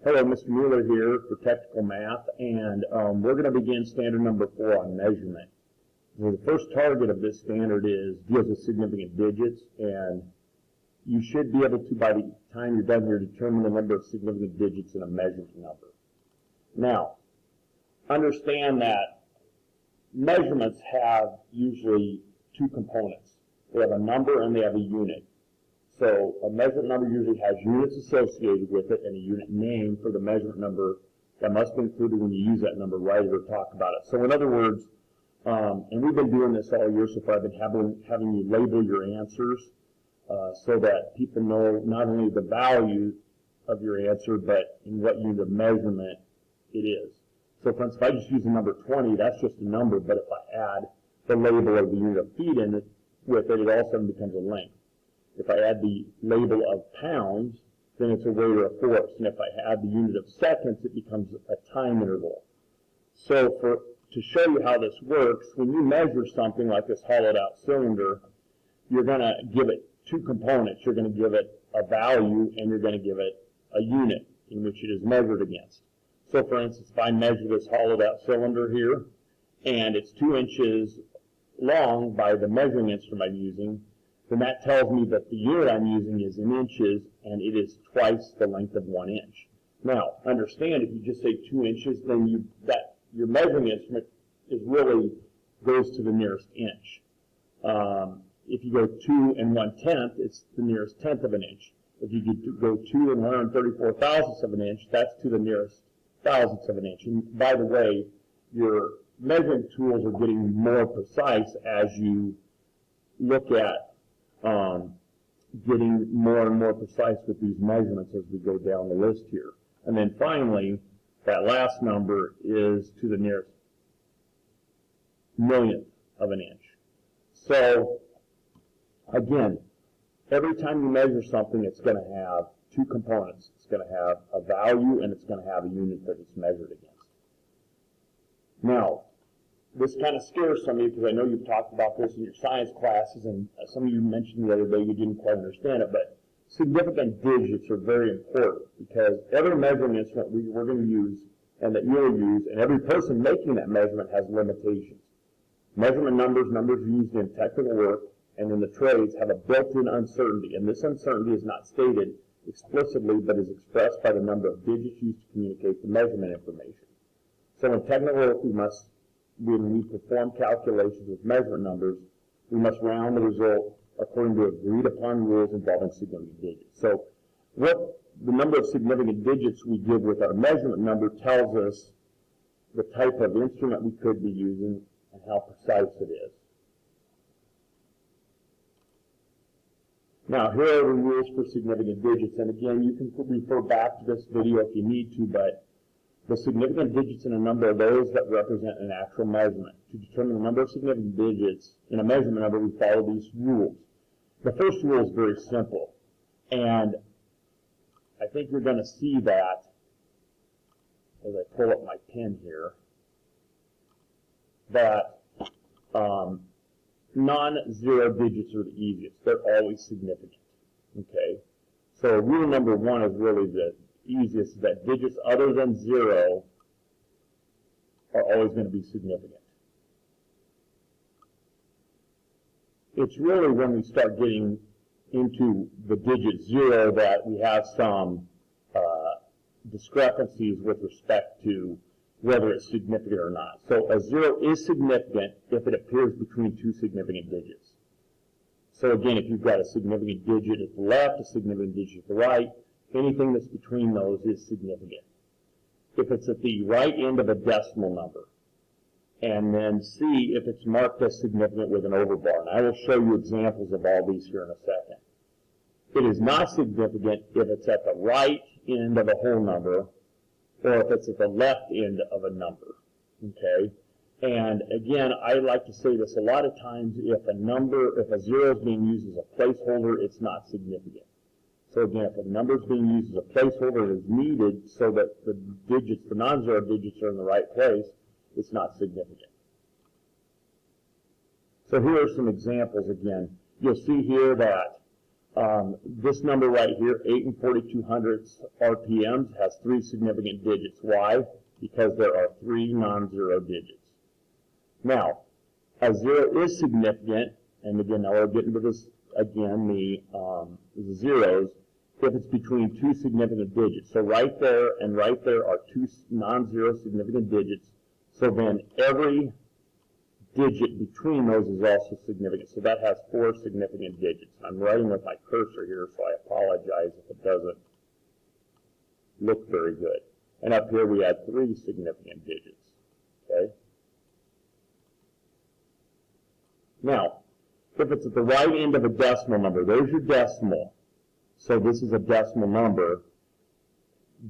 Hello, Mr. Mueller here for Technical Math, and we're going to begin standard number 4 on measurement. So the first target of this standard deals with significant digits, and you should be able to, by the time you're done here, determine the number of significant digits in a measurement number. Now, understand that measurements have usually two components. They have a number and they have a unit. So a measurement number usually has units associated with it and a unit name for the measurement number that must be included when you use that number, write it or talk about it. So in other words, and we've been doing this all year so far, I've been having you label your answers so that people know not only the value of your answer, but in what unit of measurement it is. So for instance, if I just use the number 20, that's just a number, but if I add the label of the unit of feet in it with it, it all of a sudden becomes a length. If I add the label of pounds, then it's a weight or a force. And if I add the unit of seconds, it becomes a time interval. So to show you how this works, when you measure something like this hollowed out cylinder, you're going to give it two components. You're going to give it a value and you're going to give it a unit in which it is measured against. So for instance, if I measure this hollowed out cylinder here, and it's 2 inches long by the measuring instrument I'm using, then that tells me that the unit I'm using is in inches, and it is twice the length of 1 inch. Now, understand, if you just say 2 inches, then your measuring instrument really goes to the nearest inch. If you go 2 1/10, it's the nearest tenth of an inch. If you go 2 134 thousandths of an inch, that's to the nearest thousandths of an inch. And by the way, your measuring tools are getting more precise as you look at getting more and more precise with these measurements as we go down the list here. And then finally, that last number is to the nearest millionth of an inch. So, again, every time you measure something, it's going to have two components. It's going to have a value and it's going to have a unit that it's measured against. Now, this kind of scares some of you because I know you've talked about this in your science classes, and some of you mentioned the other day you didn't quite understand it, but significant digits are very important because every measuring instrument we're going to use and that you'll use, and every person making that measurement has limitations. Measurement numbers used in technical work and in the trades have a built-in uncertainty, and this uncertainty is not stated explicitly but is expressed by the number of digits used to communicate the measurement information. So in technical work, when we perform calculations with measurement numbers, we must round the result according to agreed upon rules involving significant digits. So what the number of significant digits we give with our measurement number tells us the type of instrument we could be using and how precise it is. Now, here are the rules for significant digits, and again, you can refer back to this video if you need to, but the significant digits in a number are those that represent an actual measurement. To determine the number of significant digits in a measurement number, we follow these rules. The first rule is very simple, and I think you're going to see that as I pull up my pen here, that non-zero digits are the easiest. They're always significant. Okay? So rule number 1 is really the easiest, is that digits other than 0 are always going to be significant. It's really when we start getting into the digit 0 that we have some discrepancies with respect to whether it's significant or not. So a 0 is significant if it appears between two significant digits. So again, if you've got a significant digit at the left, a significant digit at the right, anything that's between those is significant. If it's at the right end of a decimal number, and then see if it's marked as significant with an overbar. And I will show you examples of all these here in a second. It is not significant if it's at the right end of a whole number, or if it's at the left end of a number. Okay? And again, I like to say this a lot of times, if a 0 is being used as a placeholder, it's not significant. So again, if a number is being used as a placeholder, it is needed so that the digits, the non-zero digits, are in the right place, it's not significant. So here are some examples again. You'll see here that This number right here, 8 42/100 RPMs, has 3 significant digits. Why? Because there are 3 non-zero digits. Now, a 0 is significant, and again, now we'll get into this again, the zeros, if it's between 2 significant digits. So right there and right there are 2 non-zero significant digits. So then every digit between those is also significant. So that has 4 significant digits. I'm writing with my cursor here, so I apologize if it doesn't look very good. And up here we had 3 significant digits. Okay? Now, if it's at the right end of a decimal number, there's your decimal. So this is a decimal number.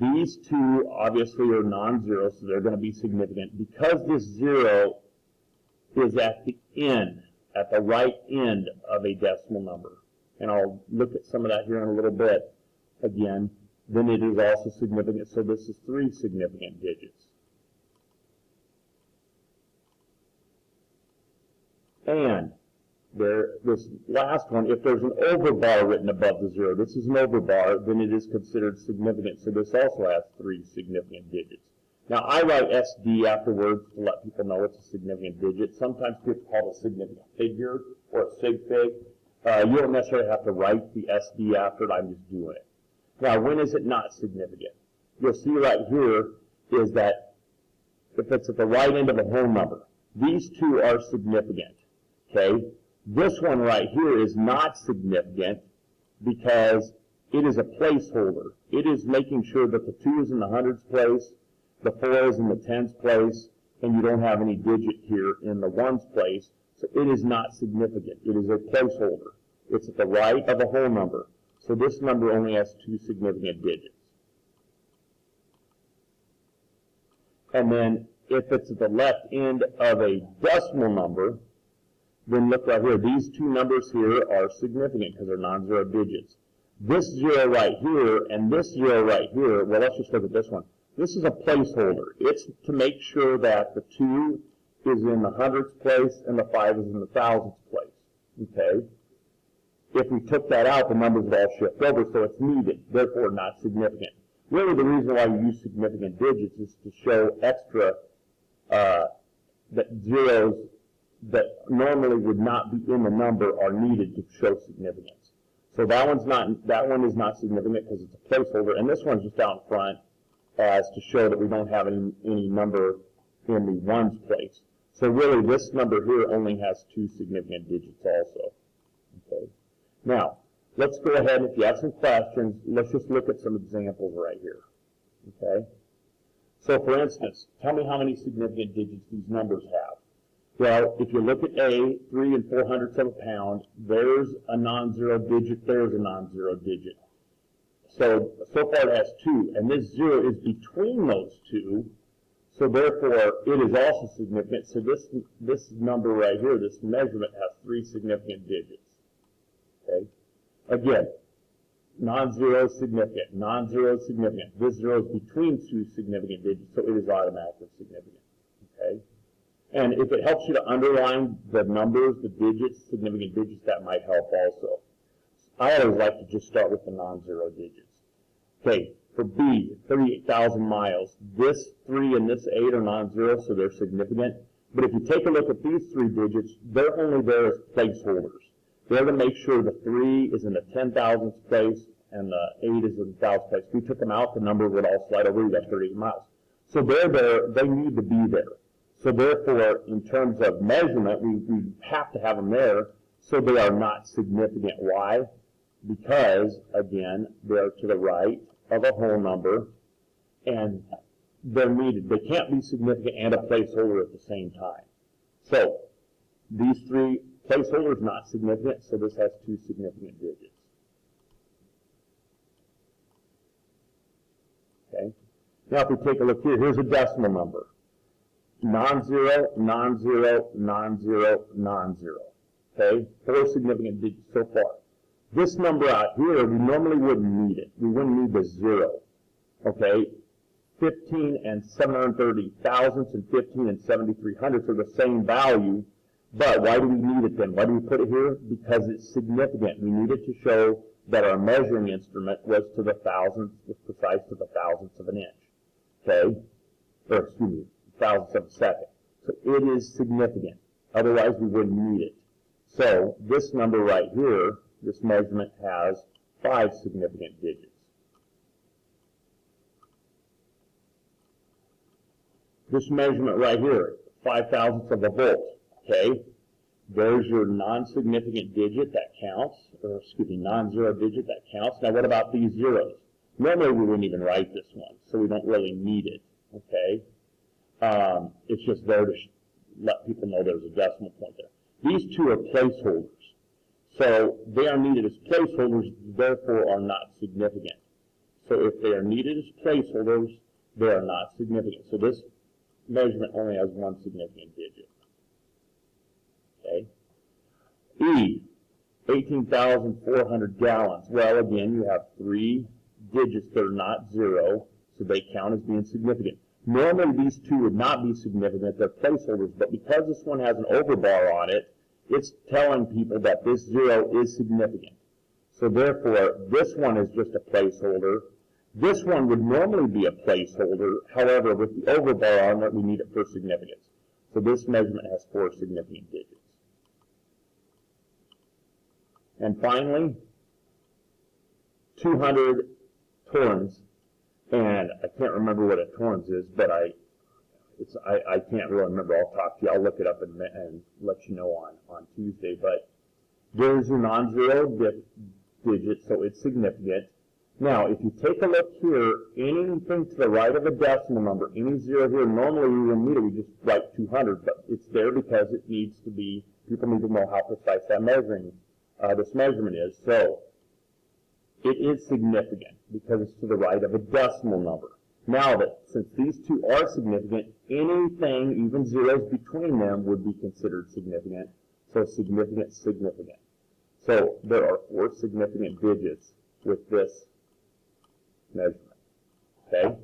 These 2 obviously are non-zero, so they're going to be significant. Because this 0 is at the end, at the right end of a decimal number, and I'll look at some of that here in a little bit again, then it is also significant. So this is 3 significant digits. And this last one, if there's an overbar written above the 0, this is an overbar, then it is considered significant. So this also has 3 significant digits. Now, I write SD afterwards to let people know it's a significant digit. Sometimes people call it a significant figure or a sig fig. You don't necessarily have to write the SD after it. I'm just doing it. Now, when is it not significant? You'll see right here is that if it's at the right end of a whole number, these 2 are significant. Okay? This one right here is not significant because it is a placeholder. It is making sure that the 2 is in the hundreds place, the 4 is in the tens place, and you don't have any digit here in the ones place. So it is not significant. It is a placeholder. It's at the right of a whole number. So this number only has 2 significant digits. And then if it's at the left end of a decimal number, then look right here. These 2 numbers here are significant because they're non-zero digits. This 0 right here and this 0 right here, well, let's just look at this one. This is a placeholder. It's to make sure that the 2 is in the hundreds place and the 5 is in the thousands place. Okay? If we took that out, the numbers would all shift over, so it's needed, therefore not significant. Really, the reason why you use significant digits is to show extra that zeros that normally would not be in the number are needed to show significance. So that one is not significant because it's a placeholder, and this one's just out in front as to show that we don't have any number in the ones place. So really, this number here only has 2 significant digits also. Okay. Now, let's go ahead, and if you have some questions, let's just look at some examples right here. Okay. So for instance, tell me how many significant digits these numbers have. Well, if you look at A, 3 4/4 of a pound, there's a non-zero digit, there's a non-zero digit. So far it has 2, and this 0 is between those 2, so therefore it is also significant. So this number right here, this measurement, has 3 significant digits. Okay? Again, non-zero is significant, non-zero is significant. This 0 is between 2 significant digits, so it is automatically significant. Okay? And if it helps you to underline the numbers, the digits, significant digits, that might help also. I always like to just start with the non-zero digits. Okay, for B, 38,000 miles. This 3 and this 8 are non-zero, so they're significant. But if you take a look at these 3 digits, they're only there as placeholders. They're to make sure the 3 is in the 10,000th place and the 8 is in the 1,000th place. If we took them out, the number would all slide over. You got 38 miles. So they're there. They need to be there. So therefore, in terms of measurement, we have to have them there, so they are not significant. Why? Because, again, they're to the right of a whole number, and they're needed. They can't be significant and a placeholder at the same time. So these 3 placeholders not significant, so this has 2 significant digits. Okay. Now if we take a look here, here's a decimal number. Non-zero, non-zero, non-zero, non-zero. Okay? 4 significant digits so far. This number out here, we normally wouldn't need it. We wouldn't need the 0. Okay? 15 and 730 thousandths and 15 and 73 hundredths are the same value, but why do we need it then? Why do we put it here? Because it's significant. We need it to show that our measuring instrument was to the thousandth, was precise to the thousandth of an inch. Okay? Or excuse me, thousandths of a second. So it is significant. Otherwise, we wouldn't need it. So this number right here, this measurement has 5 significant digits. This measurement right here, 5,000ths of a volt. Okay? There's your non-significant digit that counts, or excuse me, non-zero digit that counts. Now what about these zeros? Normally we wouldn't even write this one, so we don't really need it. Okay? It's just there to let people know there's a decimal point there. These two are placeholders. So they are needed as placeholders, therefore are not significant. So if they are needed as placeholders, they are not significant. So this measurement only has 1 significant digit. Okay? E, 18,400 gallons. Well, again, you have 3 digits that are not 0, so they count as being significant. Normally, these two would not be significant. They're placeholders, but because this one has an overbar on it, it's telling people that this 0 is significant. So therefore, this one is just a placeholder. This one would normally be a placeholder. However, with the overbar on it, we need it for significance. So this measurement has 4 significant digits. And finally, 200 torns. And I can't remember what a torns is, but I can't really remember. I'll talk to you. I'll look it up and let you know on Tuesday. But there's your non-zero digit, so it's significant. Now, if you take a look here, anything to the right of a decimal number, any 0 here, normally we wouldn't need it. We just write 200, but it's there because it needs to be, people need to know how precise that this measurement is. So it is significant because it's to the right of a decimal number. Now that, since these two are significant, anything, even zeros between them, would be considered significant. So significant, significant. So there are 4 significant digits with this measurement. Okay?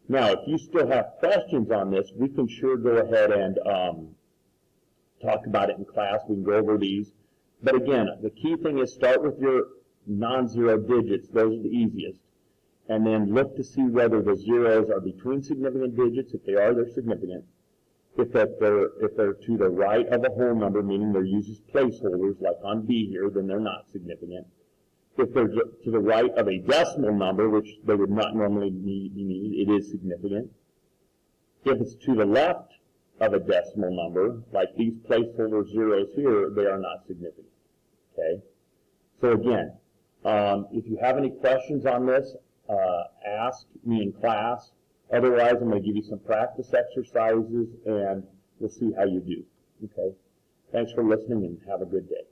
Now, if you still have questions on this, we can sure go ahead and talk about it in class. We can go over these. But again, the key thing is start with your non-zero digits. Those are the easiest. And then look to see whether the zeros are between significant digits. If they are, they're significant. If they're to the right of a whole number, meaning they're used as placeholders, like on B here, then they're not significant. If they're to the right of a decimal number, which they would not normally be needed, it is significant. If it's to the left of a decimal number, like these placeholder zeros here, they are not significant. Okay? So again, if you have any questions on this, ask me in class. Otherwise, I'm going to give you some practice exercises, and we'll see how you do. Okay? Thanks for listening, and have a good day.